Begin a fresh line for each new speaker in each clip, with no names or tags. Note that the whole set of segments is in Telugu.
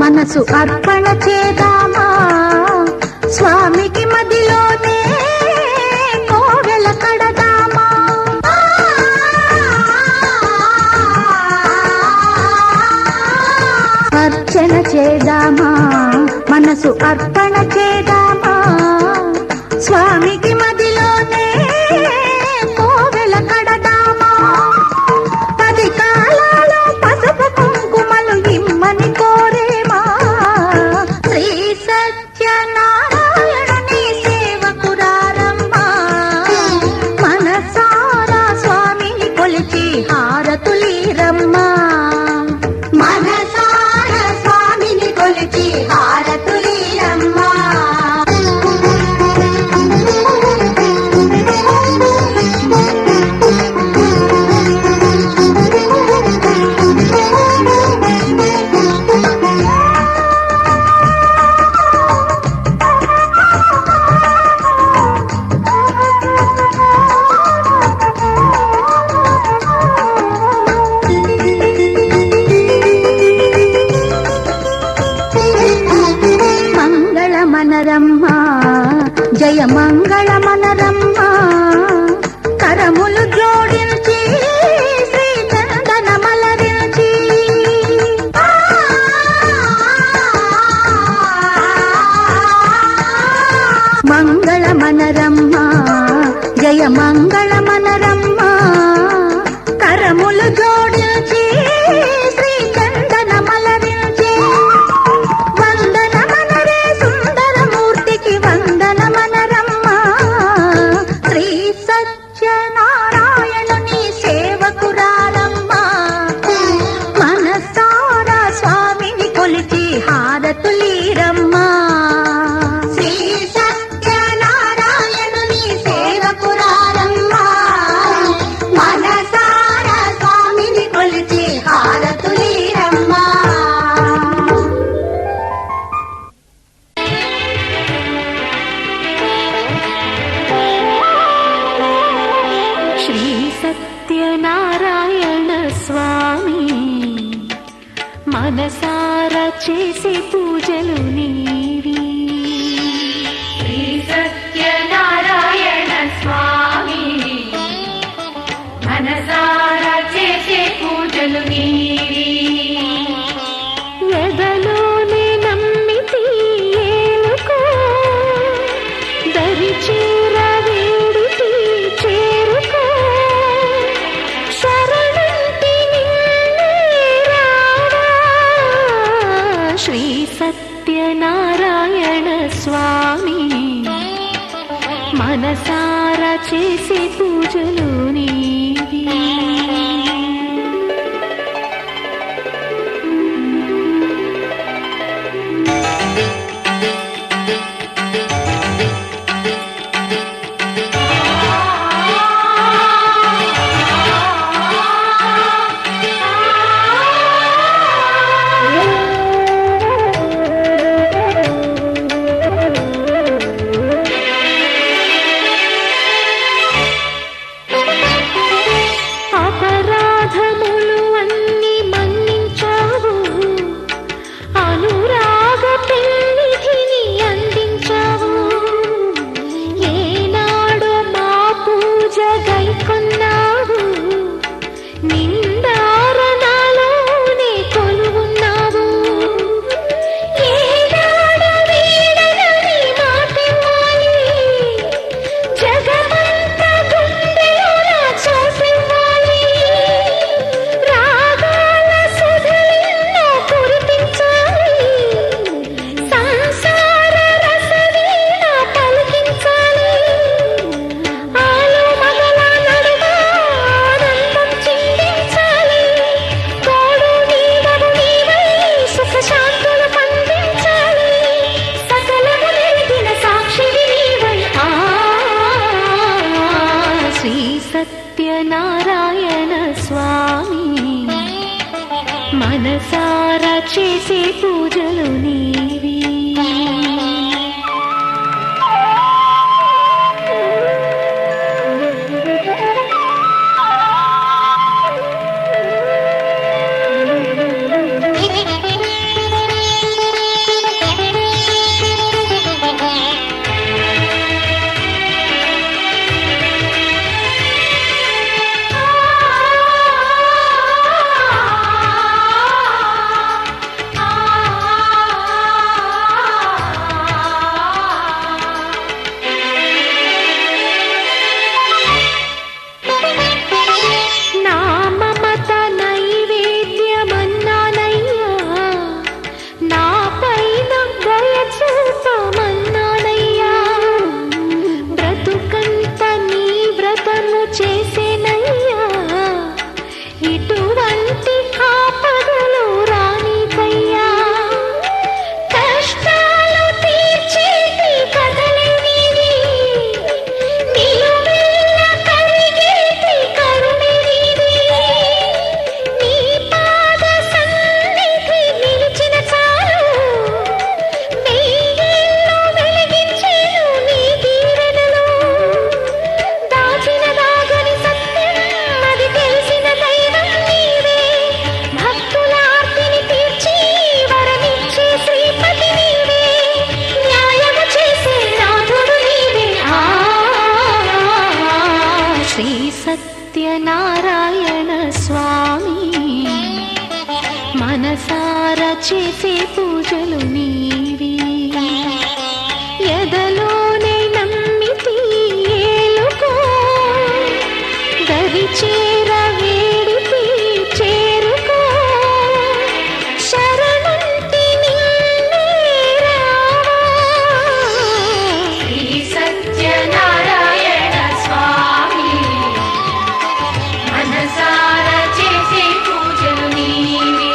మనసు అర్పణ చేద్దామా స్వామికి మదిలోనే కోవెల కడదామా. అర్చన చేద్దామా మనసు అర్పణ చేద్దామా స్వామికి మదిలోనే కోవెల కడదామా. 10 కాలాలు పసుపు కుంకుమలు ఇమ్మని కోరేమా శ్రీ సత్యనారాయణుని సేవకురారమ్మా. మనసారా స్వామిని కొలిచి హారతులీరమ్మా. మనసారా స్వామిని కొలిచి హారతులీరమ్మా. మనరమ్మా జయ మంగళ మనరమ్మా. కరములు జోడించి శ్రీ చందన మలరించి మంగళ మనరమ్మా జయ మంగళ మనరమ్మా. కరములు జోడించి శ్రీ చందన మలరించి సత్యనారాయణుని సేవకురారమ్మా. మనసారా స్వామిని కొలిచి హారతులీరమ్మా. శ్రీ సత్యనారాయణుని సేవకురారమ్మా. మనసారా స్వామిని కొలిచి హారతులీరమ్మా. శ్రీ సత్యనారాయణ స్వామి మనసారా చేసే పూజలు నీవి. శ్రీ సత్యనారాయణ స్వామి మనసారా చేసే పూజలు నీవి. ఎదలోనే నమ్మితి ఏలుకో దరిచి సత్యనారాయణ స్వామి మనసారా చేసే పూజలు నీవి. సత్యనారాయణ స్వామి మనసారా చేసే పూజలు నీవి. చేసే పూజలు నీవి ఎదలోనే నమ్మితి ఏలుకో దరి చేర వేడితి చేరుకో శరణంటి నిన్నే రావా శ్రీ సత్యనారాయణ స్వామి మనసార చేసే పూజలు నీవి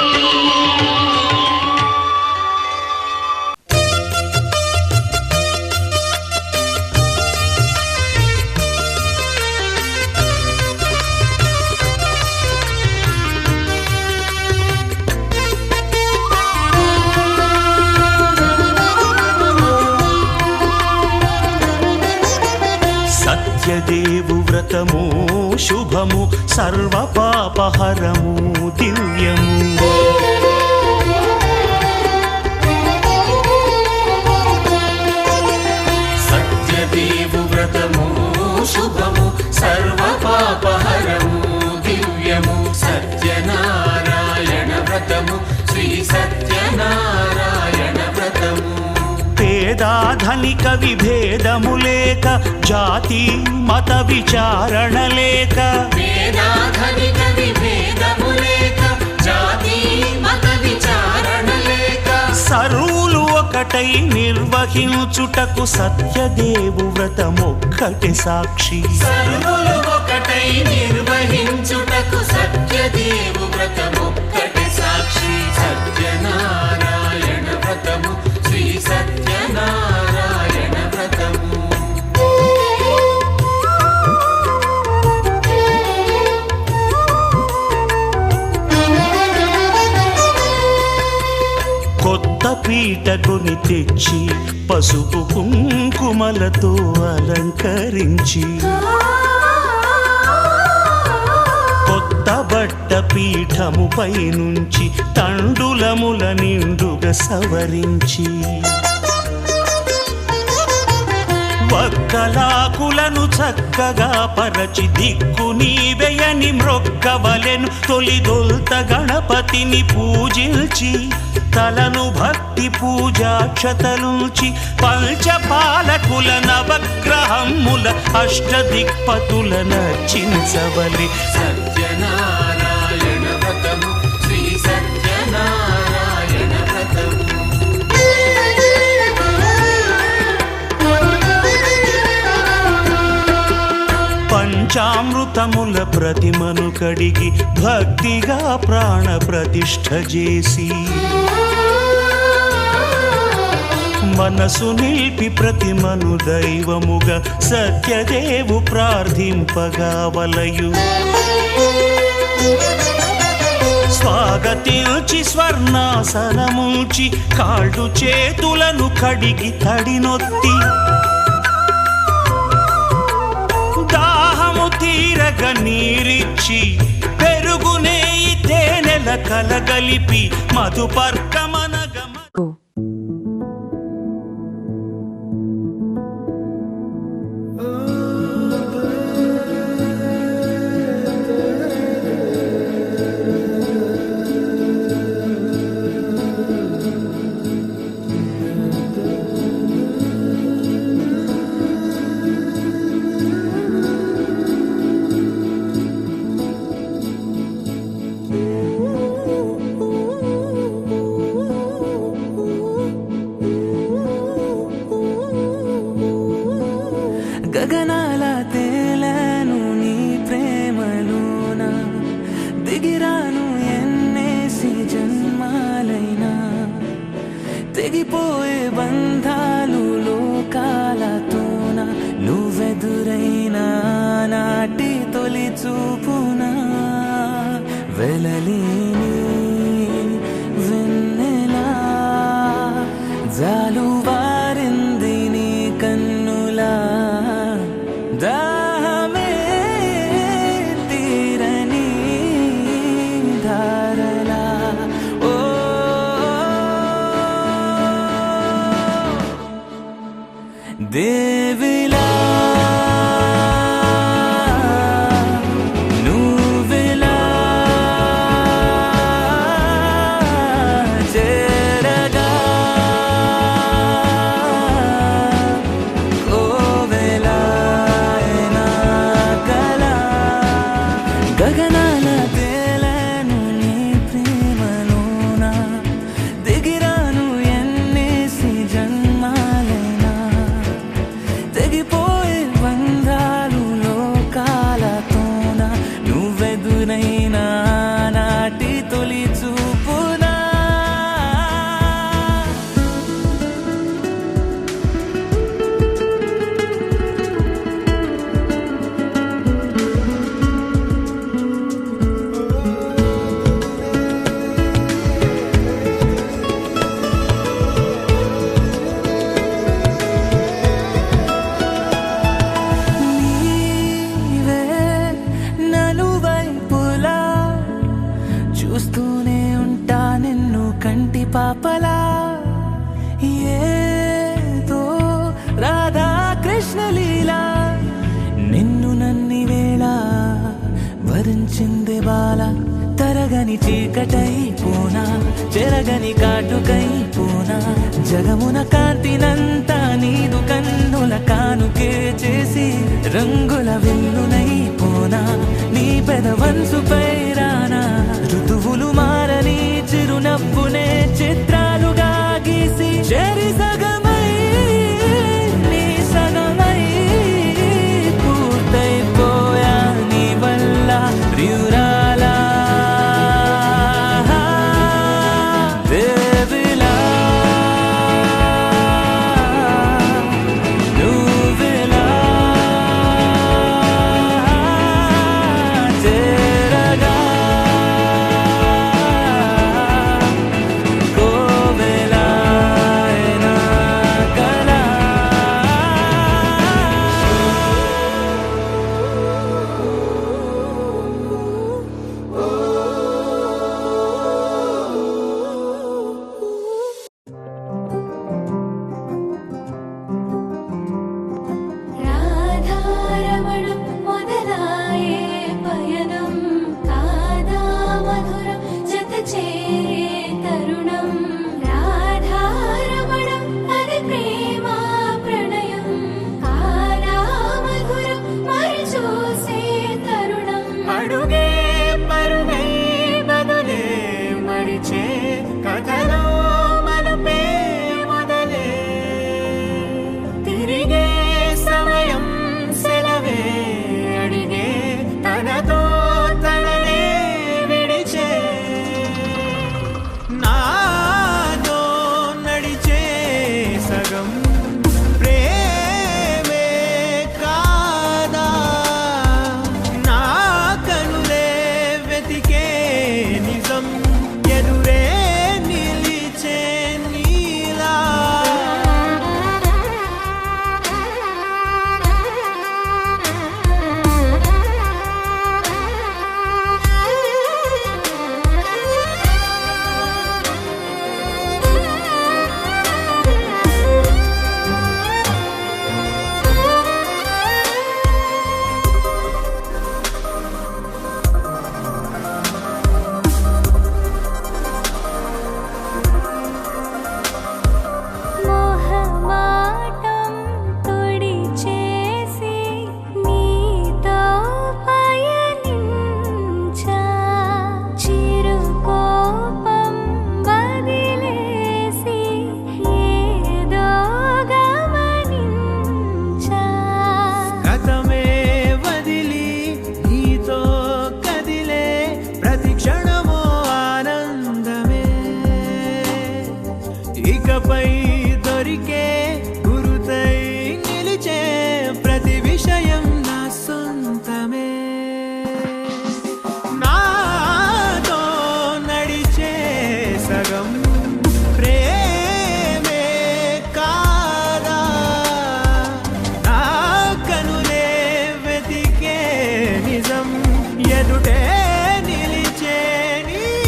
సత్యదేవు వ్రతము శుభము సర్వ పాపహరము దివ్యము సత్యదేవు వ్రతము శుభము సర్వ పాపహరము దివ్యము సత్యనారాయణ వ్రతము శ్రీ సత్యనారాయణ వ్రతము పేదాధనిక విభేదము లేక జాతి మత విచారణ లేక
పేదాధనిక విభేదము లేక జాతి మత విచారణ లేక
సర్వులు ఒకటై నిర్వహించుటకు సత్యదేవు వ్రతమొక్కటి సాక్షి
సర్వులు ఒకటై నిర్వహించుటకు సత్యదేవు వ్రతమొక్కటి సాక్షి సత్యనారాయణ వ్రతము శ్రీ సత్యనారాయణ వ్రతము
కొత్త పీటకుని తెచ్చి పసుపు కుంకుమలతో అలంకరించి కొత్త బట్ట పీఠముపై నుంచి తండులముల నిండుగా సవరించి వక్కలాకులను చక్కగా పరచి దిక్కు నీవెయని మ్రొక్కవలెను తొలిదొల్త గణపతిని పూజించి తలను భక్తి పూజాక్షతలుంచి పంచపాలకుల నవగ్రహముల అష్టదిక్పతుల నర్చించవలె
సత్యనారాయణ వ్రతము శ్రీ సత్యనారాయణ వ్రతము
పంచామృతముల ప్రతిమను కడిగి భక్తిగా ప్రాణ ప్రతిష్ఠ చేసి మనసు నిలిపి ప్రతిమను దైవముగా సత్యదేవు ప్రార్థింపగా వలయు స్వాగతించి స్వర్ణాసనముంచి కాళ్ళు చేతులను కడిగి తడినొత్తి దాహము తీరగ నీరిచ్చి పెరుగునేయి తేనెల కలగలిపి మధుపర్కమనగ
గగనాల తేలను నీ ప్రేమలోన దిగిరాను ఎన్నేసి జన్మాలైనా తెగిపోయే బంధాలు లోకాలతోన నువ్వెదురైనా నాటి తొలి చూపున వెలలేని వెన్నెలా జాలువారింది నీ కన్నులా దాహమే తీరని ధారలా ఓ దేవిలా నువ్విలా పాపలా ఏదో రాధా కృష్ణ లీలా నిన్ను నన్ని వేళ వరించింది బాల తరగని చీకటై పోనా చెరగని కాటుకై పోనా జగమున కాంతినంతా నీదు కన్నుల కానుకే చేసి రంగుల వెల్లునై పోనా నీ పెదవంచుపై రానా ఋతువులు మారని చిరునవ్వునే చిత్రాలుగా గీసి చెరి సగమై నీ సగమై పూర్తయిపోయా నీ వల్ల ప్రియురాలా దేవిలా నువ్విలా చేరగా కోవెలా నా కళ
రాధారమణం మొదలాయే పయనం కాదా మధురం జత చేరే తరుణం రాధారమణం అది ప్రేమ ప్రణయం కాదా మధురం మరి చూసే తరుణం
అడుగే పరుగై బదులే మరిచే కథలో మలుపే మొదలే తిరిగే సమయం సెలవే అడిగే తనతో తననే విడిచే నాతో నడిచే సగం ప్రేమే కాదా నా కనులే వెతికే నిజం ఎదురే నిలిచే నీలా
మోహమాటం తొడి చేసి నీతో పయనించా చిరుకోపం వదిలేసి ఏదో గమనించా
గతమే వదిలి నీతో కదిలే ప్రతి క్షణమో ఆనందమే ఇకపై దొరికే గురుతై నిలిచే ప్రతి విషయం నా సొంతమే నాతో నడిచే సగం ప్రేమే కాదా నా కనులే వెతికే నిజం ఎదుటే నిలిచే నీలా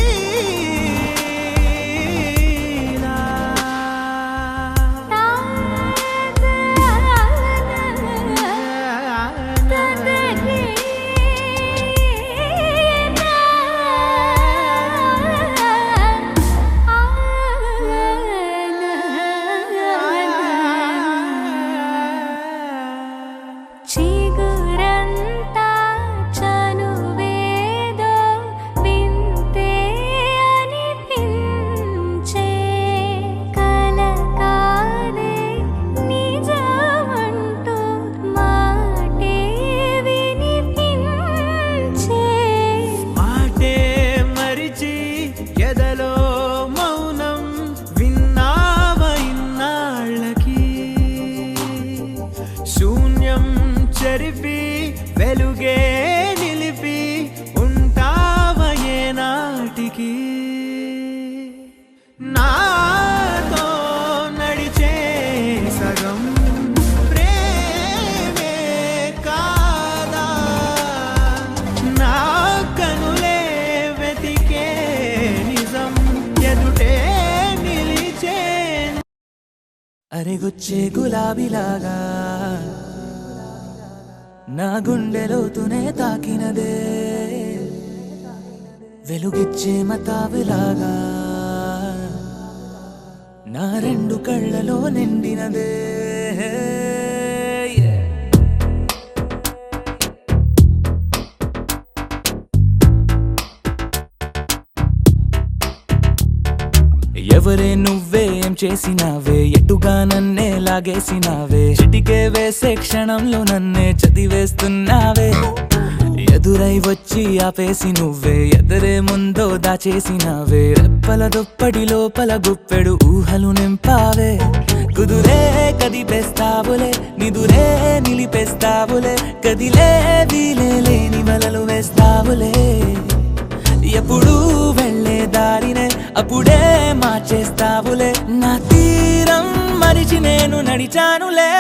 అరెగొచ్చే గులాబీలాగా నా గుండెలోతునే తాకినదే వెలుగిచ్చే మతాబులాగా నా రెండు కళ్ళలో నిండినదే ఎవరే నువ్వే ఏం చేసినావే ఎటుగా నన్నే లాగేసినావే చిటికే వేసే క్షణంలో నన్నే చదివేస్తున్నావే ఎదురై వచ్చి ఆపేసి నువ్వే ఎదరే ముందో దాచేసినావే రెప్పల దుప్పటి లోపల గుప్పెడు ఊహలు నింపావే కుదురే కదిపేస్తావులే నిదురే నిలిపేస్తావులే కదిలే వీలే లేని వలలు వేస్తావులే ఎప్పుడు వెళ్ళే దారినే అప్పుడే మార్చేస్తావులే నా తీరం మరిచి నేను నడిచానులే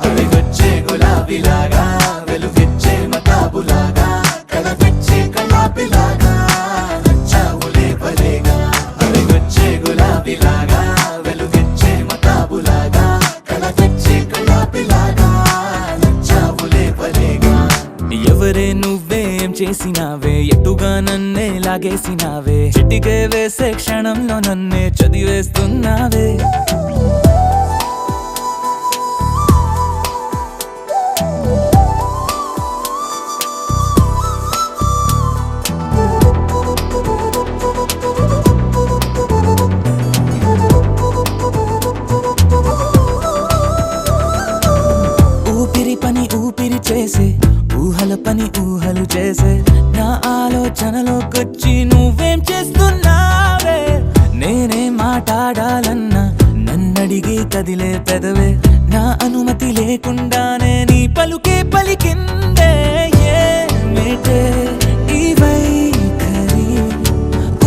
అలిగొచ్చే గులాబీలాగా వెలుగిచ్చే మతాబులాగా కలపిచ్చే కలాపిలాగా నచ్చావులే పలేగా అలిగొచ్చే గులాబీలాగా వెలుగిచ్చే మతాబులాగా కలపిచ్చే కలాపిలాగా నచ్చావులే పలేగా
ఎవరే నువ్వేం చేసినావే ఎటుగా నన్నే లాగేసినావే చిటికే వేసే క్షణంలో నన్నే చదివేస్తున్నావే ఊపిరి పని ఊపిరి చేసే ఊహల పని ఊహలు చేసే నా ఆలోచనలోకొచ్చి నువ్వేం చేస్తున్నావే నేనే మాట్లాడాలన్నా నన్నడిగి కదిలే పెదవే నా అనుమతి లేకుండానే నీ పలుకే పలికిందే ఏమిటే ఈ వైఖరి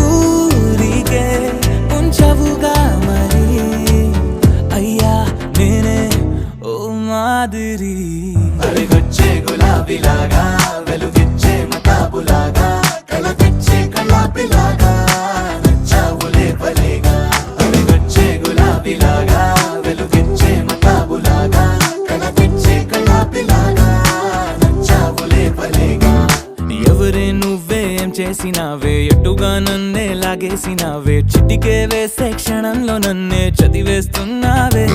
ఊరికే ఉంచవుగా మరి అయ్యా నేనే ఓ మాదిరి
అలిగొచ్చే గులాబీలాగా వెలుగిచ్చే మతాబులాగా కలపిచ్చే కలాపిలాగా నచ్చావులే పలేగా అలిగొచ్చే గులాబీలాగా వెలుగిచ్చే మతాబులాగా కలపిచ్చే కలాపిలాగా నచ్చావులే పలేగా
ఎవరే నువ్వేం చేసినావే ఎటుగా నన్నే లాగేసినావే చిటికే వేసే క్షణంలో నన్నే చదివేస్తున్నావే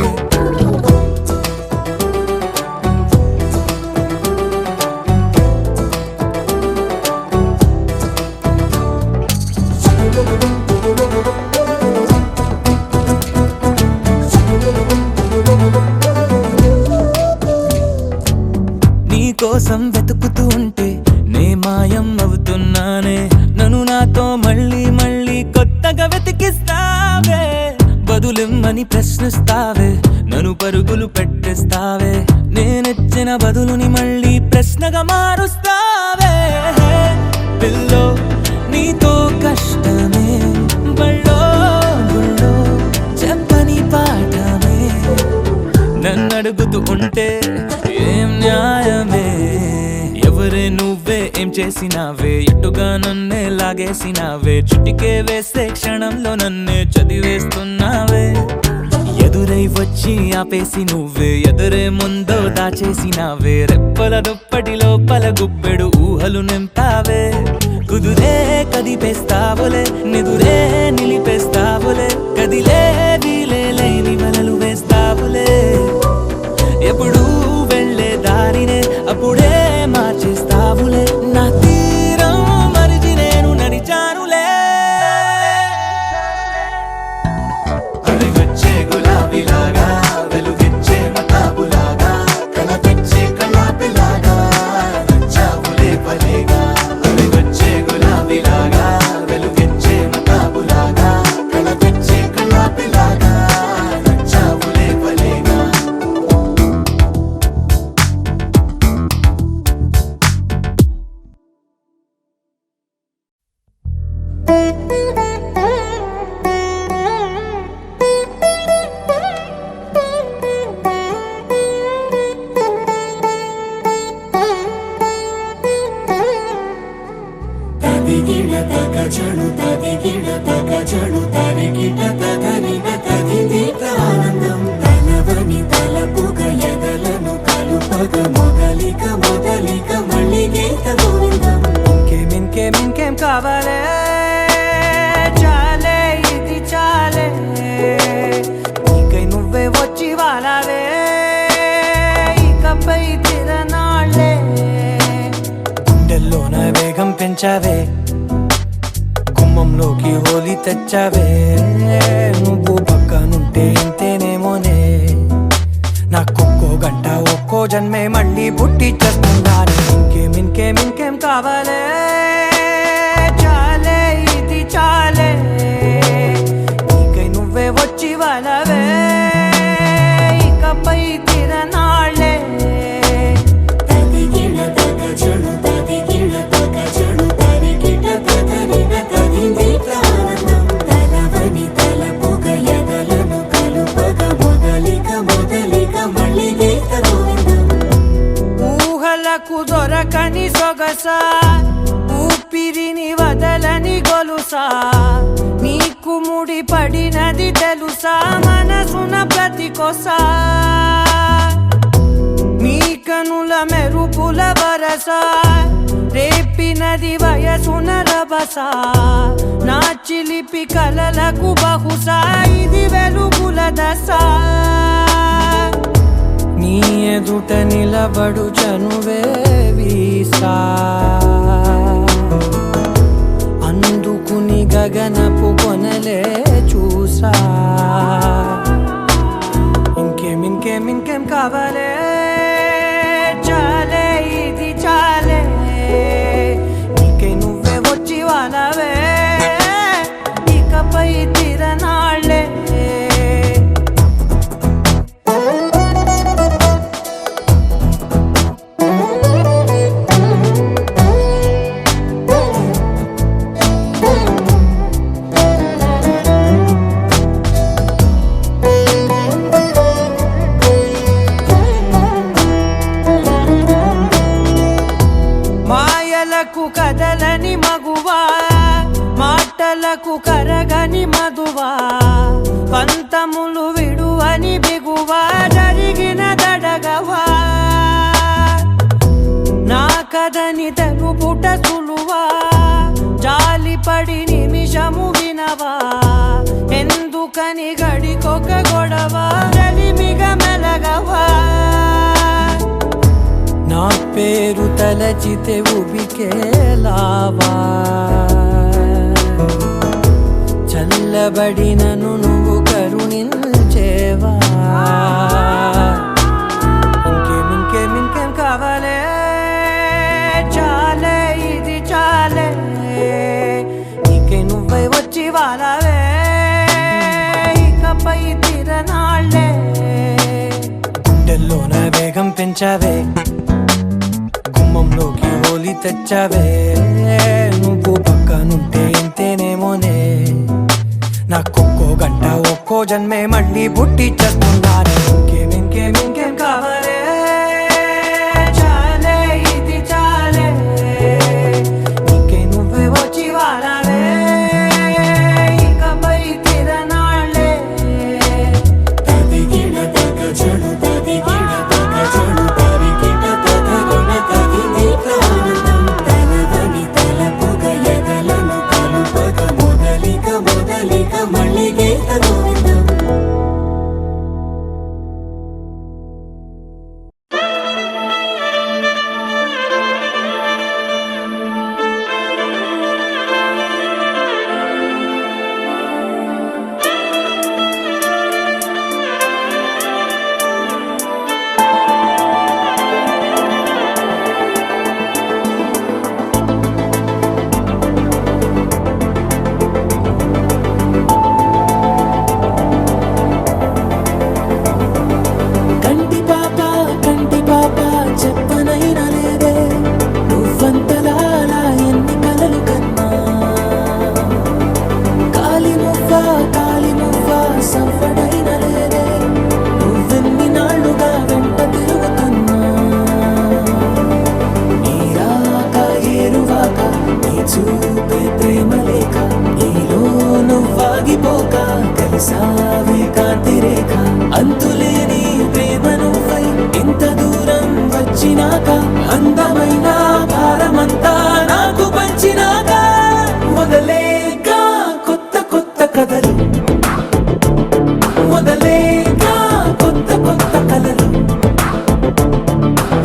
నీ కోసం వెతుకుతూ ఉంటే నే మాయం అవుతున్నానే నన్ను నాతో మళ్ళీ మళ్ళీ కొత్తగా వెతికిస్తావే బదులిమ్మని ప్రశ్నిస్తావే నన్ను పరుగులు పెట్టిస్తావే నేనెచ్చిన బదులుని మళ్ళీ ప్రశ్నగా మారుస్తావే పిల్లో నీతో కష్టమే బళ్ళో గుళ్ళో చెప్పని పాఠమే నన్నడుగుతూ ఉంటే ఏం న్యాయమే ఎవరే నువ్వే ఏం చేసినావే ఎటుగా నన్నే లాగేసినావే చుటికే వేసే క్షణంలో నన్నే చదివేస్తున్నావే ఎదురై వచ్చి ఆపేసి నువ్వే ఎదురే ముందో దాచేసినావే రెప్పల దుప్పటి లోపల గుప్పెడు ఊహలు నింపావే కుదురే కదిపేస్తావులే నిదురే నిలిపేస్తావులే కదిలే వీలే లేని వలలు వేస్తావులే ఎప్పుడు వెళ్ళే దారినే అప్పుడే మార్చేస్తావులే నా తీరం మరిచి నేను నడిచానులే
అలిగొచ్చే గులాబీలాగా వెలుగిచ్చే మతాబులాగా కలపిచ్చే కలాపిలాగా నచ్చావులే పలేగా అలిగొచ్చే గులాబీలాగా వెలుగిచ్చే మతాబులాగా కలపిచ్చే కలాపిలాగా నచ్చావులే పలేగా
తదిగిడ తగ చడు తదిగిడ తగ చడు తరిగిట తగ
పెంచావే, గుమ్మంలోకి హోలీ తెచ్చావే. నువ్వు పక్కనుంటే ఇంతేనేమోనే, నాకొక్కో గంట ఒక్కో జన్మే మళ్ళీ పుట్టి చేస్తున్నాను. ఇంకేం కావాలే, చాలే ఇది చాలే, నీకై నువ్వే వచ్చి వాళ్ళవే, ఇకపై తిరనాళ్ళే. ఊహలకు దొరకని సొగసా, ఊపిరిని వదలని గొలుసా, నీకు ముడి పడినది తెలుసా, మనసున ప్రతి కొసా. నీ కనుల మెరుపుల వరస, రేపినది వయసున రభస, నా చిలిపి కలలకు బహుశా ఇది వెలుగుల దశ. నీ ఎదుట నిలబడు చనువే వీసా, అందుకుని గగనపు కొనలే చూసా. ఇంకేం కావాలే, చాలే ఇది చాలే, నీకై నువ్వే వచ్చి వాళ్ళవే, ఇకపై తిరనాళ్ళే. మాయలకు కదలని మగువా, మాటలకు కరగని మధువా, పంతములు విడువని బిగువా, జరిగిన దడగవా, నా కథని తెలుపుట సులువా, జాలిపడి నిమిషము వినవా, ఎందుకని గడికొక గొడవ, రలిమిగ మెలగవా. నా పేరు తలచితే ఉబికేలావా, చల్లబడినను నువ్వు కరుణించేవా. ఇంకేం కావాలే, చాలే ఇది చాలే, నీకై నువ్వై వచ్చి వాళ్ళవే, ఇకపై తిరనాళ్ళే. గుండెల్లోన వేగం పెంచావే, గుమ్మంలోకి హోలీ తెచ్చావే. నువ్వు పక్కనుంటే ఇంతేనేమోనే, నాకొక్కో గంట ఒక్కో జన్మే మళ్ళీ పుట్టి చేస్తున్నాను. ఇంకేం కావాలే, చాలే ఇది చాలే, నీకై నువ్వే వచ్చి వాళ్ళవే, ఇకపై తిరనాళ్ళే.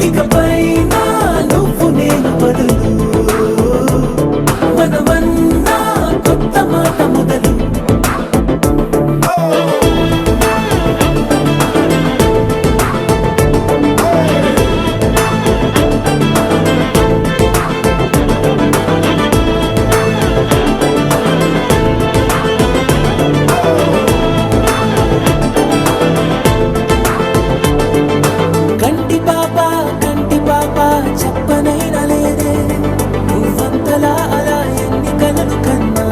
ఇకపై నా నువ్వు నేను బదులు
కథలు కంటి పాప చెప్పనైనా లేదే నువ్వంతలా అలా ఎన్ని కలలు కన్నా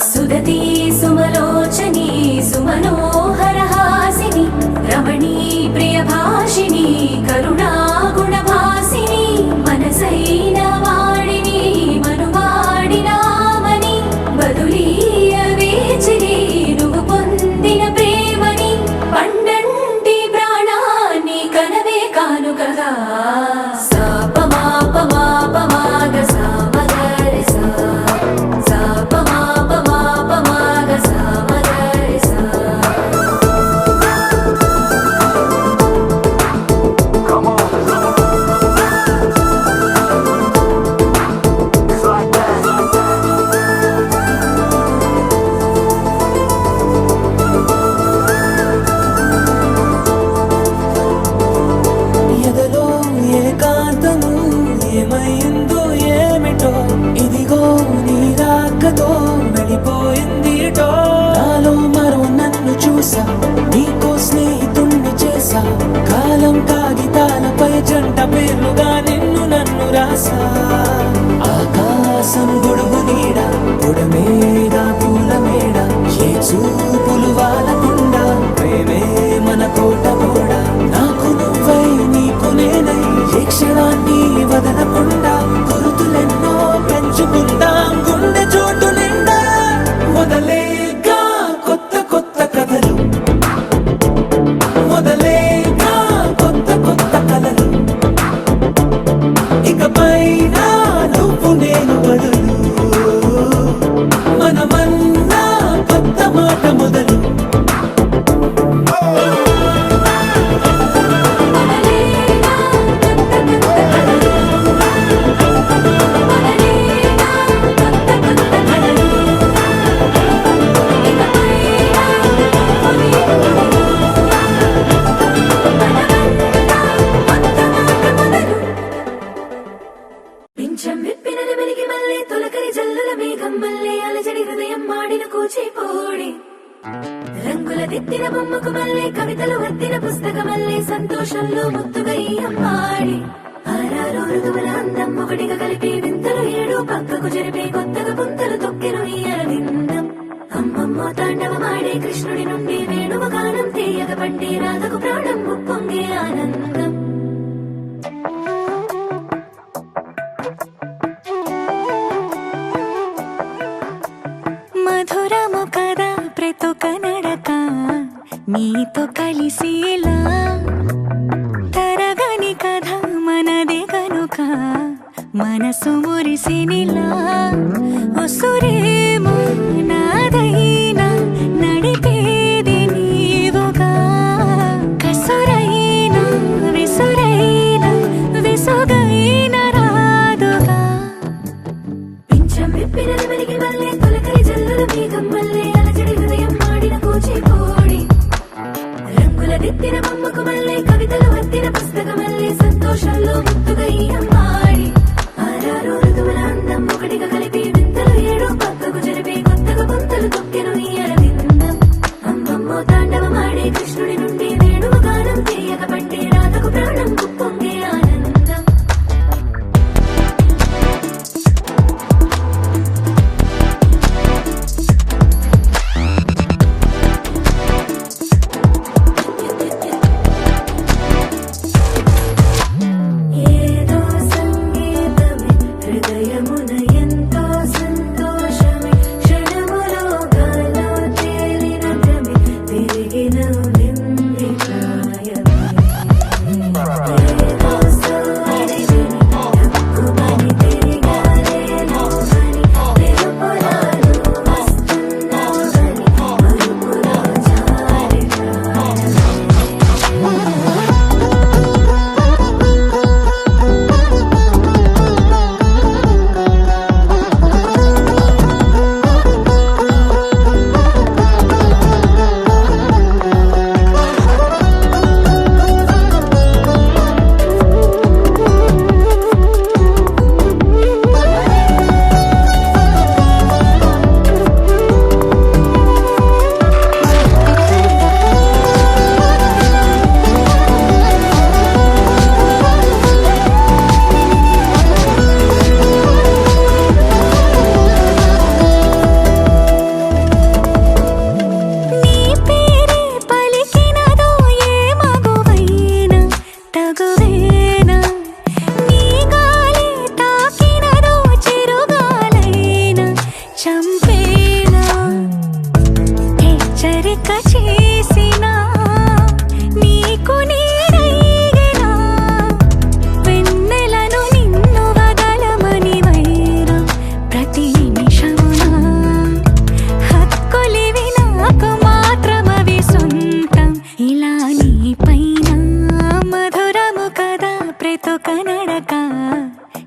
సుదతి సుమలోచని సుమనోహర హాసిని రమణీ ప్రియభాషిణి కరుణా గుణభాసిని మనసైన వాడిని మనువాడినామని బదులీయ వేచిని నువ్వు పొందిన ప్రేమని పండంటి ప్రాణాన్ని కనవే కానుకగా
ఎదలో ఏకాంతము ఏమైందో ఏమిటో ఇదిగో నీ రాకతో వెళ్ళిపోయిందిటో నాలో మరో నన్ను చూసా నీకో స్నేహితుణ్ణి చేసా కాలం కాగితాలపై జంట పేర్లుగా నిన్ను నన్ను రాసా ఆకాశం గొడుగు నీడ పొడమేడ పూల మేడ ఏ చూపులు వాలకుండా ప్రేమే మన కోట గోడ నాకు నువ్వై నీకు నేనై ఏ క్షణాన్ని వదలకుండా గురుతులెన్నో పెంచుకుందాం గుండె చోటు నిండా మొదలేగా కొత్త కొత్త కథలు మొదలేగా కొత్త కొత్త కలలు ఇకపైన నువ్వు నేను బదులు మనమన్నా కొత్త మాట మొదలు
పింఛం విప్పిన నెమలికి మళ్ళీ తొలకరి జల్లుల మేఘం మళ్ళీ అలజడి హృదయం మాడిన కూచిపోడి రంగుల దిద్దిన బొమ్మకు మళ్ళీ కవితలు వద్దిన పుస్తకమల్లే సంతోషంలో ముద్దుగా ఈ అమ్మాడి ఆరారు ఋతువుల అందం ఒకటిగా కలిపి వింతలు ఏడు పక్కకు జరిపే కొత్తగా పుంతలు తొక్కెను ఈ అరవిందం అమ్మమ్మో తాండవమాడే కృష్ణుడి నుండి వేణువ గానం తీయగ పండి రాధకు ప్రాణం ఉప్పొంగే ఆనందం మధురము కదా ప్రతొక నడక నీతో కలిసేలా తరగని కథ మనదే కనుక మనసు మురిసినిలా ఒసురేమో నాదైనా నడిపేది నీవుగా కసురైనా విసురైనా విసుగైన రాదుగా పింఛం విప్పిన నెమలికి మళ్ళీ తొలకరి జల్లుల మేఘం మళ్ళీ అలజడి హృదయం మాడిన కూచిపోడి రంగుల దిద్దిన బొమ్మకు మళ్ళీ కవితలు వద్దిన పుస్తకమల్లే సంతోషంలో ముద్దుగా ఈ అమ్మాడి ఆరారు ఋతువుల అందం ఒకటిగా కలిపి వింతలు ఏడు పక్కకు జరిపే కొత్తగా పుంతలు తొక్కెను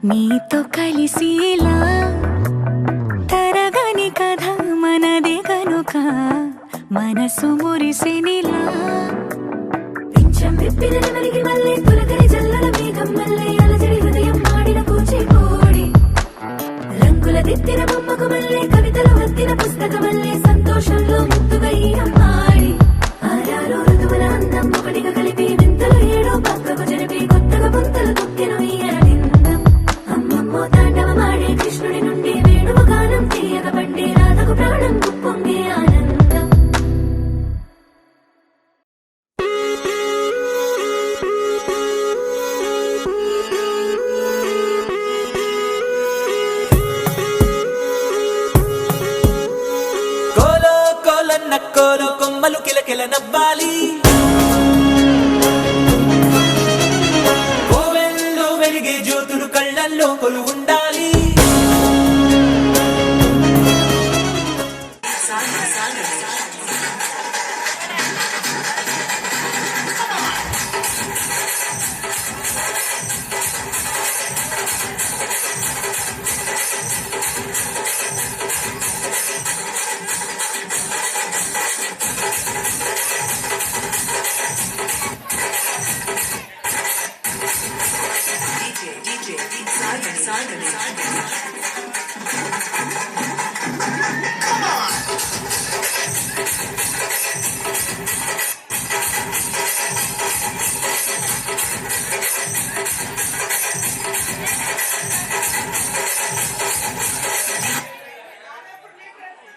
నీతో కలిసిలా తరగని కథ మనదే కనుక మనసు మురిసెనిలా పింఛం విప్పిన నెమలికి మళ్ళీ తొలకరి జల్లుల మేఘం మళ్ళీ అలజడి హృదయం మాడిన కూచిపూడి రంగుల దిద్దిన బొమ్మకు మళ్ళీ కవితలు వద్దిన పుస్తక మళ్ళీ సంతోషంలో ముద్దుగా ఈ అమ్మాడి ఆరారు ఋతువుల అందం ఒకటిగా కలిపి వింతలు ఏడో పక్కకు జరిపి కొత్తగా పుంతలు తొక్కెను ఈ అరవిందం అమ్మమ్మో తాండవమాడే కృష్ణుడి నుండి వేణువు గానం తీయక పండే రాధకు ప్రాణం పొంగే ఆనందం
కోలో కోలన్న కోలో కొమ్మలు కిలకిల నవ్వాలి కోవెల్లో వెలిగే జ్యోతులు కళ్ళల్లో కొలు ఉండాలి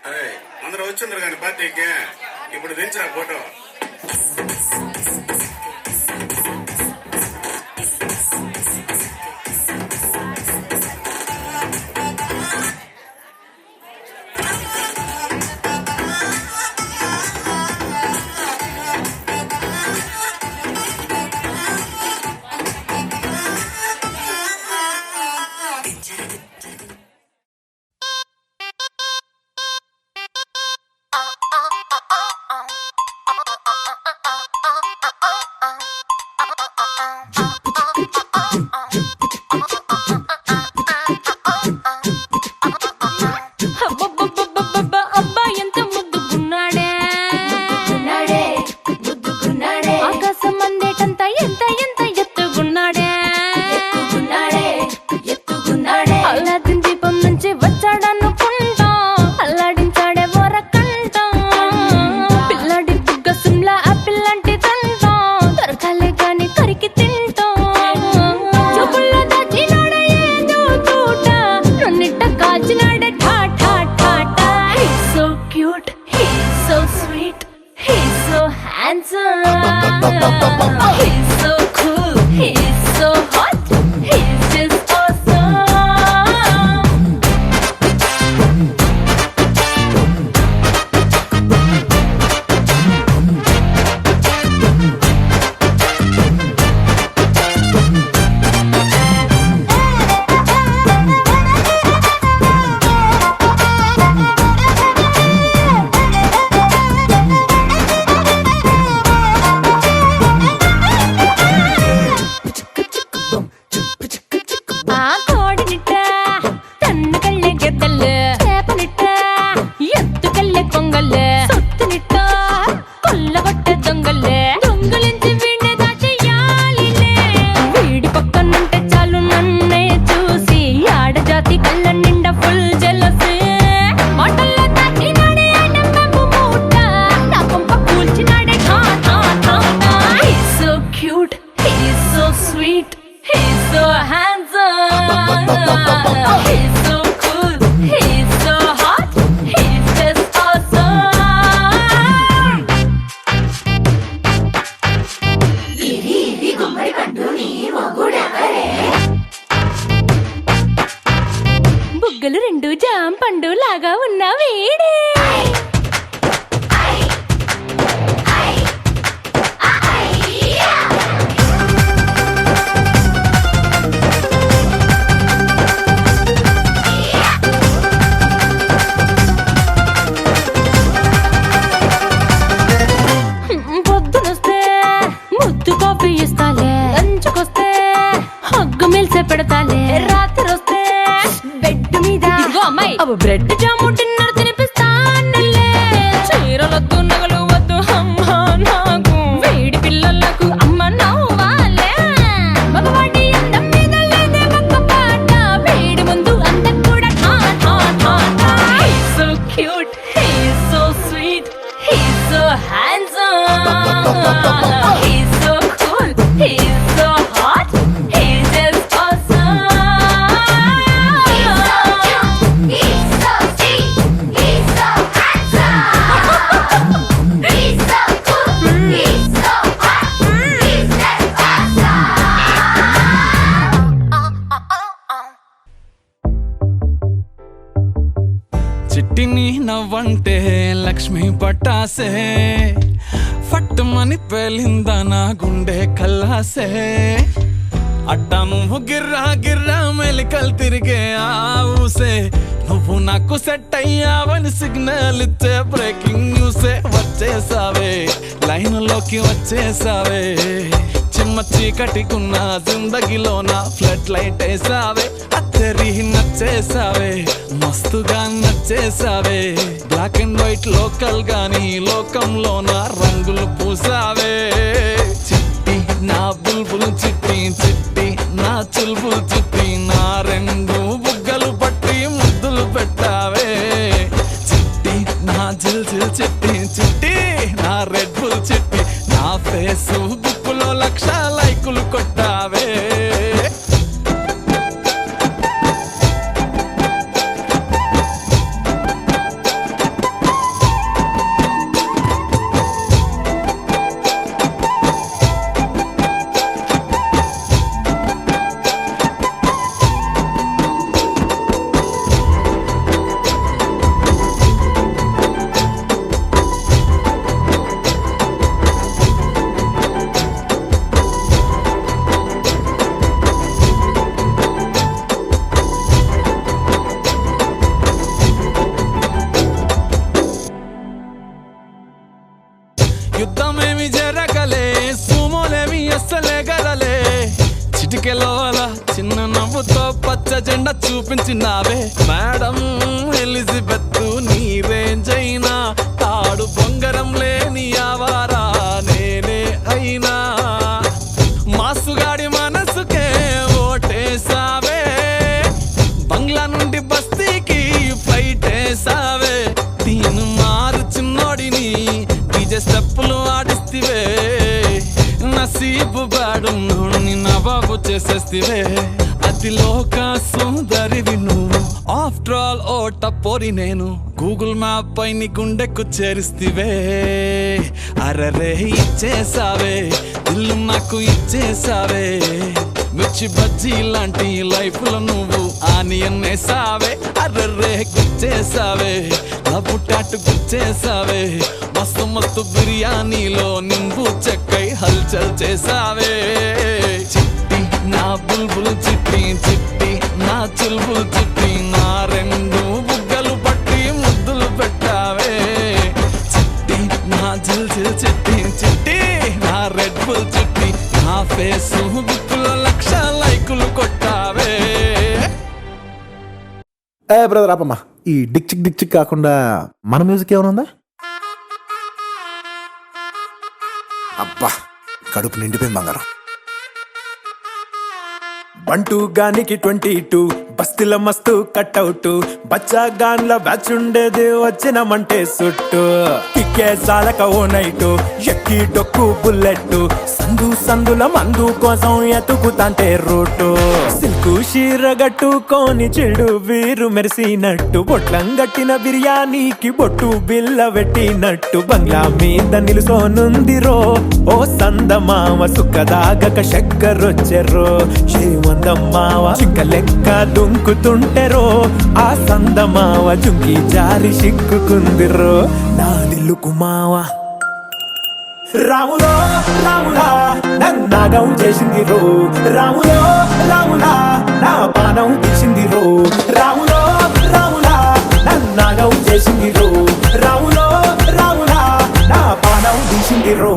అరే అందరూ వచ్చిండ్రు కానీ పార్టీకి ఇప్పుడు దించరా ఫోటో.
అబ్బా ఎంత ముద్దుకున్నాడే ఆకాశం అందేటంత ఎంత ఎంత ఎత్తుకున్నాడే అల్లాదిన్ దీపం నుంచి వచ్చాడనుకుంటా అల్లాడించాడే వరకంట పిల్లాడి బుగ్గ సిమ్లా ఆపిల్ లాంటి తంట దొరకాలే గాని కరికి తింటా చూపుల్లో దాచినాడే ఏదో తూట నన్నిట్ట కాచినాడే ఠా ఠా ఠా ఠా He's so cute, he's so sweet, he's so handsome, he's so cool, he's so hot, he's just awesome. ఆ కోడినిట్ట తన్ను కళ్ళే గెద్దలు చేపనిట్ట ఎత్తుకల్లే కొంగల్లే సొత్తునిట్ట కొల్లగొట్ట దొంగల్లే దొంగలించి వీణ్ణి దాచేయాలిలే వీడి పక్కనుంటే చాలు నన్నే చూసి ఆడజాతి కళ్ళ నిండా ఫుల్ జలసే మాటల్లో దాచినాడే ఆయన మెప్పు మూట నా కొంప కూల్చినాడే ఠా ఠా ఠా ఠా He's so cute, he's so sweet, he's so handsome, he's so cool, he's so hot, he's just awesome. బుగ్గలు రెండు జాం పండు లాగా ఉన్న వీడే పొద్దునొస్తే ముద్దు కాఫీ ఇస్తాలే లంచ్కొస్తే హగ్గు మిల్సే పెడతాలే రాత్రి అవు బ్రెడ్ జాము డిన్నర్ తినిపిస్తానులే చీరలొద్దు నగలు వద్దు అమ్మా నాకు వేడి పిల్లలకు అమ్మ నవ్వాలే మగవాడి అందం మీద లేదే ఒక్క పాట వేడి ముందు అందం కూడా ఠా ఠా ఠా ఠా He's so cute, he's so sweet, he's so handsome, he's so cool, he's so hot, he's just awesome. He's so cute, he's so sweet, he's so handsome, he's so cool, he's so hot, he's just awesome.
చిట్టిని నవ్వంటే Lakshmi పట్టాసే ఫట్టుమని పేలిందా నా గుండె కల్లాసే అట్టా నువ్వు గిర్రా గిర్రా మెలికలు తిరిగే ఆవుసే నువ్వు నాకు సెట్ అయ్యావని సిగ్నల్ ఇచ్చే బ్రేకింగ్ న్యూసే వచ్చేసావే లైన్లోకి వచ్చేసావే చిమ్మ చీకటికున్న జిందగీలో నా ఫ్లడ్ లైట్ వేసావే అత్తరి నచ్చేసావే మస్తుగా నచ్చేసావే బ్లాక్ అండ్ వైట్ లోకల్ గాని లోకంలో నా రంగులు పూసావే చిట్టి నా బుల్బుల్ చిట్టి చిట్టి నా చుల్బుల్ చిట్టి నా రెండు బుగ్గలు పట్టి ముద్దులు పెట్టావే చిట్టి నా జిల్ జిల్ చిట్టి చిట్టి నా రెడ్ బుల్ చిట్టి నా ఫేస్బుక్ లో 1,00,000 లైకులు కొట్టావే యుద్ధమేమి జరగలే సుమోలేమి అస్సలే గదలే చిటికెలో అలా చిన్న నవ్వుతో పచ్చ జెండా చూపించినావే మేడం ఎలిజబెత్ నీ రేంజ్ అయినా తాడు బొంగరం లేని ఆవారా నేనే అయినా మాసుగాడి మనసుకే ఓటేసావే బంగ్లా నుండి బస్తీకి ఫ్లైట్ వేసావే దీని మారు చిన్నోడిని డీజే స్టెప్పులు ఆడిస్తివే నసీబు బాడు నుండి నవాబు చేసేస్తివే అతిలోక సుందరివి నువ్వు ఆఫ్టర్ ఆల్ ఓ టపోరి నేను గూగుల్ మ్యాప్ పై నీ గుండెకు చేరిస్తివే అరరే ఇచ్చేసావే ఇల్లు నాకు ఇచ్చేసావే మిర్చి బజ్జీ లాంటి లైఫ్ లో నువ్వు ఆనియన్ వేసావే అర్రే గుచ్చేసావే లవ్వు టాటు గుచ్చేసావే మస్తు మస్తు బిర్యానీలో నింబు చెక్కై హల్చల్ చేసావే చిట్టి నా బుల్బుల్ చిట్టి చిట్టి నా చుల్బుల్ చిట్టి నా రెండు బుగ్గలు పట్టి ముద్దులు పెట్టావే చిట్టి నా జిల్ జిల్ చిట్టి చిట్టి నా రెడ్ బుల్ చిట్టి నా ఫేస్బుక్ లో 1,00,000 లైకులు కొట్టావే
ఏ బ్రదర్ ఆపమ్మా ఈ డిక్ చిక్ కాకుండా మన మ్యూజిక్ ఏమైనా ఉందా? అబ్బా కడుపు నిండిపోయింది బంగారం. బంటూ గానికి 22 బస్తిల మస్తు కట్అవుట్ బచ్చా గాన్ల బ్యాచ్ ఉండేది వచ్చినమంటే సుట్టు కిక్కే సాలక ఓ నైటు ఎక్కి డొక్కు బుల్లెట్ సందు సందుల మందు కోసం ఎతుకుతాంటే రూటు సిల్కు షీర గట్టుకొని చెడు వీరు మెరిసినట్టు బొట్లం గట్టిన బిర్యానీకి బొట్టు బిల్ల పెట్టినట్టు బంగ్లా మీద నిలుసోనుందిరో ఓ సందమామ సుక్కదాగక చక్కరొచ్చెర్రో శ్రీమందమ్మావ చిక్క లెక్క దుంకుతుంటెరో ఆ సందమావ జుంకి జారి సిక్కుకుందిరో నా దిల్లుకు మావ రాములో రాములా నన్నాగం చేసింది రో రాములో రాములా నా పానం తీసింది రో రాములో రాములా నన్నాగం చేసింది రో రాములో రాములా నా పానం తీసింది రో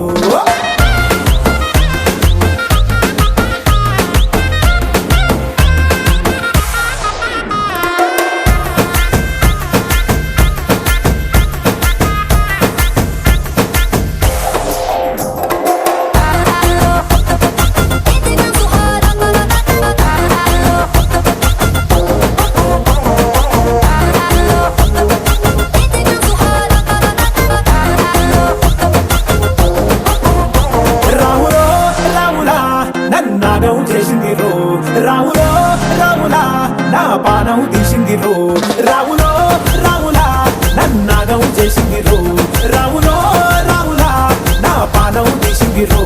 పానం తీసింది రో రాములో రాములా నన్నాగం చేసింది రో రాములో రాములా నా పానం తీసింది రో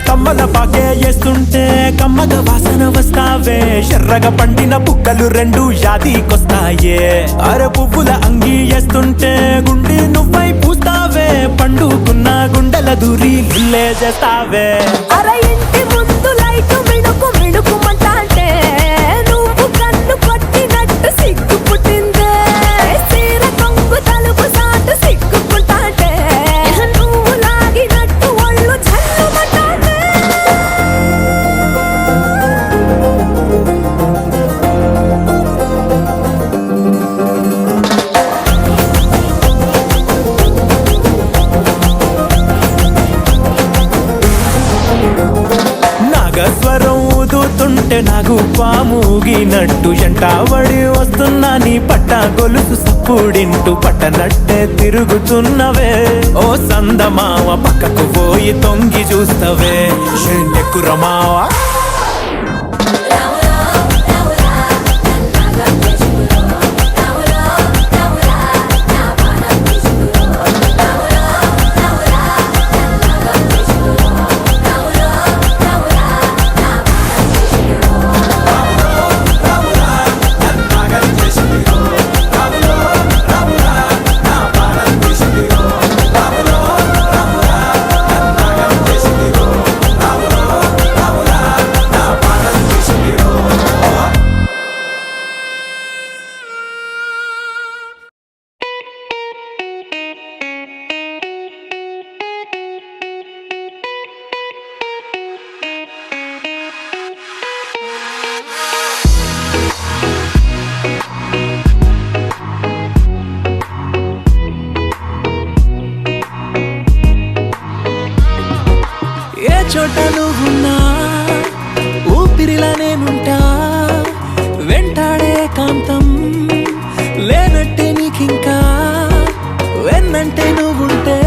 కమ్మల పాకే వేస్తుంటే కమ్మగ వాసన వస్తావే ఎర్రగా పండిన బుక్కలు రెండు యాదికొస్తాయే అర పువ్వుల అంగి వేస్తుంటే గుండి నువ్వై పూస్తావే పండుకున్న గుండెల దూరి గిల్లే చేస్తావే
అర ఇంటి ముందు లైట్ మిడుకు మిడుకుమంటే నువ్వు కన్ను కొట్టినట్టు సిగ్గు పుట్టిందే సీర కొంగు తలుపు సాటు సిగ్గుకుంటాంటే నువ్వు లాగినట్టు ఒళ్ళు చల్లుమంటాంటే
నాగస్వరం ఊదుతుంటే నాకు పాముగినట్టు ఎంటావడి వస్తున్నా నీ పట్ట గొలుసు సప్పుడింటూ పట్టనట్టే తిరుగుతున్నవే ఓ సందమావ పక్కకు పోయి తొంగి చూస్తవే షెండెక్కురమావా ఏ చోట నువ్వున్నా ఊపిరిలా నేనుంటా వెంటాడే కాంతం లేనట్టే నీకింకా వెన్నంటే నువ్వుంటే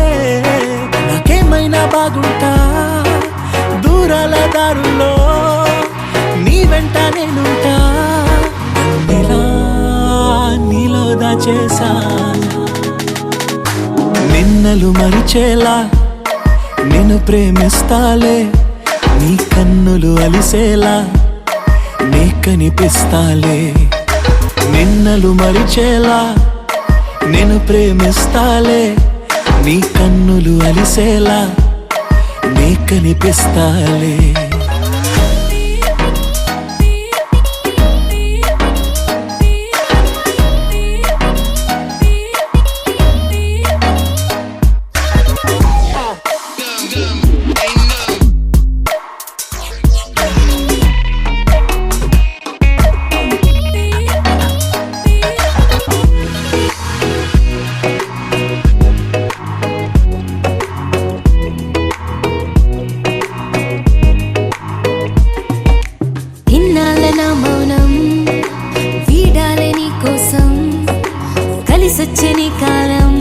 నాకేమైనా బాగుంటా దూరాల దారుల్లో నీ వెంట నేనుంటా నీలో దాచేసా నిన్నలు మరిచేలా నిన్ను ప్రేమిస్తాలే నీ కన్నులు అలిసేలా నీ కనిపిస్తాలే నిన్నలు మరిచేలా నిన్ను ప్రేమిస్తాలే నీ కన్నులు అలిసేలా నీ కనిపిస్తాలే
కలిసొచ్చని కాలం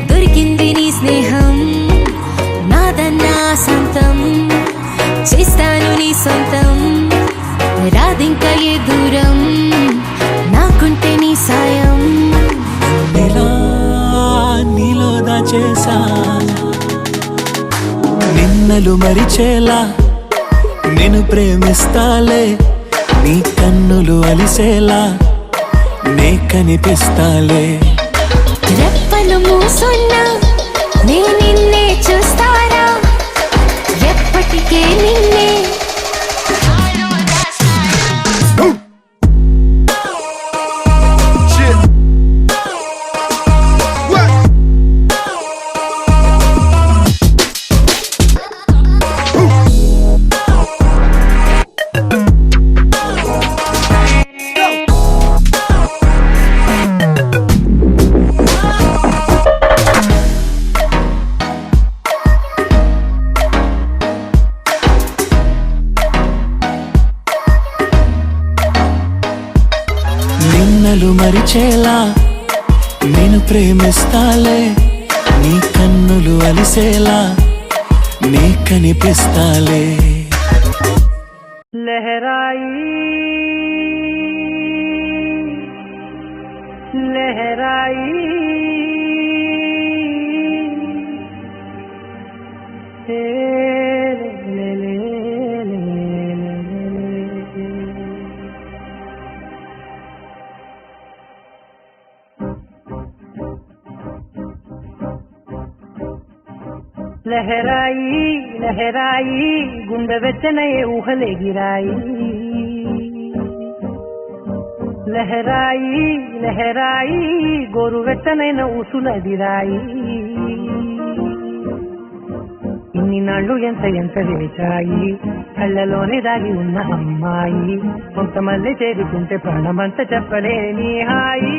దొరికింది నీ స్నేహం నాదన్నా సొంతం చేస్తాను నీ సొంతం రాదింకా ఏ దూరం నాకుంటే నీ సాయం
నీలో దాచేసా నిన్నలు మరిచేలా నిన్ను ప్రేమిస్తాలే నీ కన్నులు అలిసేలా నే కనిపిస్తాలే
రెప్పలు మూసున్నా నే నిన్నే చూస్తారా ఎప్పటికే నిన్నే
నిన్నలు మరిచేలా నేను ప్రేమిస్తాలే, నీ కన్నులు అలిసేలా నీ కనిపిస్తాలే.
लहराई लहराई ले ले लहराई लहराई गुंड వెచ్చనయే ఊహలే గిరాయి లహరాయి లహరాయి గోరు వెచ్చనైన ఊసులదిరాయి ఇన్ని నాళ్ళు ఎంత ఎంత వేచాయి కళ్ళలోనే దాగి ఉన్న అమ్మాయి కొంతమంది చేరుకుంటే ప్రాణమంతా చెప్పలేని హాయి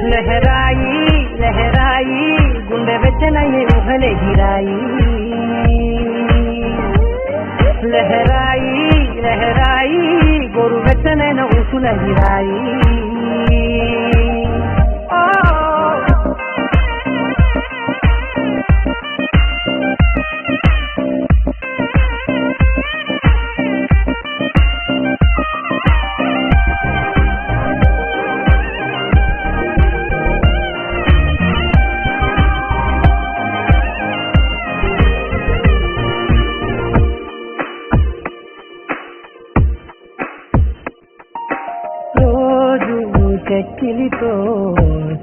लहराई लहराई गुंडे వెచ్చనయే ఊహలే గిరాయి లహరాయి లహరాయి గోరు వెచ్చనైన ఊసులదిరాయి చెక్కిలితో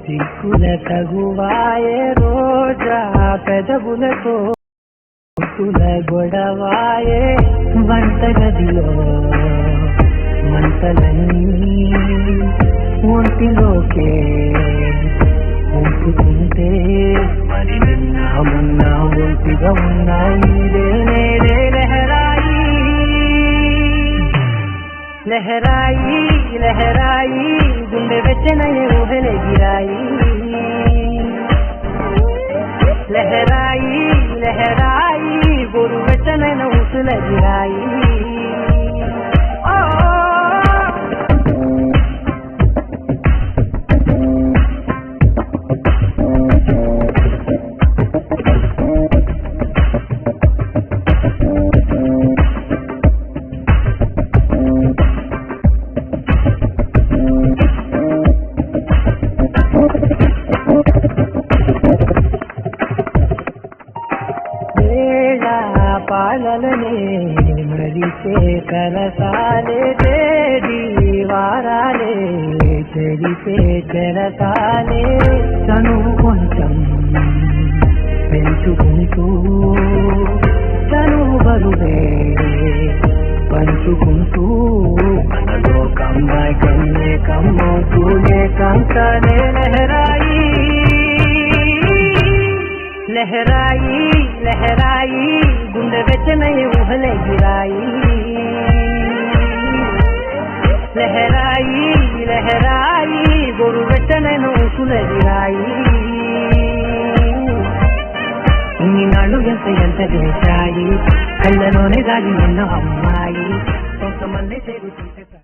సిక్కుల తగువాయే రోజా పెదవులతో తుల గొడవాయే వంటగదిలో మంటలన్నీ ఒంటిలోకే ఒంటుకుంటే మరి నిన్న మొన్న ఒంటిగా ఉన్నాయి నేనే లహరాయి లహరాయి లహరాయి గుండె వెచ్చనయే ఊహలే గిరాయి లహరాయి లహరాయి గోరు వెచ్చనైన ఊసులదిరాయి పాలలనే మరిచే కరసాలే తేడి వారాలే చెరిపే చెరసాలే తను కొంచెం పెంచుకుంటూ తను బరువే పంచుకుంటూ మనలో కమ్మాయి కమ్మే కమ్మవుతూనే కంతనే లహరాయి లహరాయి లహరాయి గుండె వెచ్చనయే ఊహలే గిరాయి లహరాయి లహరాయి గోరు వెచ్చనైన ఊసులదిరాయి ఇన్ని నాళ్ళు ఎంత ఎంత చేశాయి కళ్ళలోనే దాగి ఉన్న అమ్మాయి కొంతమంది చేరుకుంటే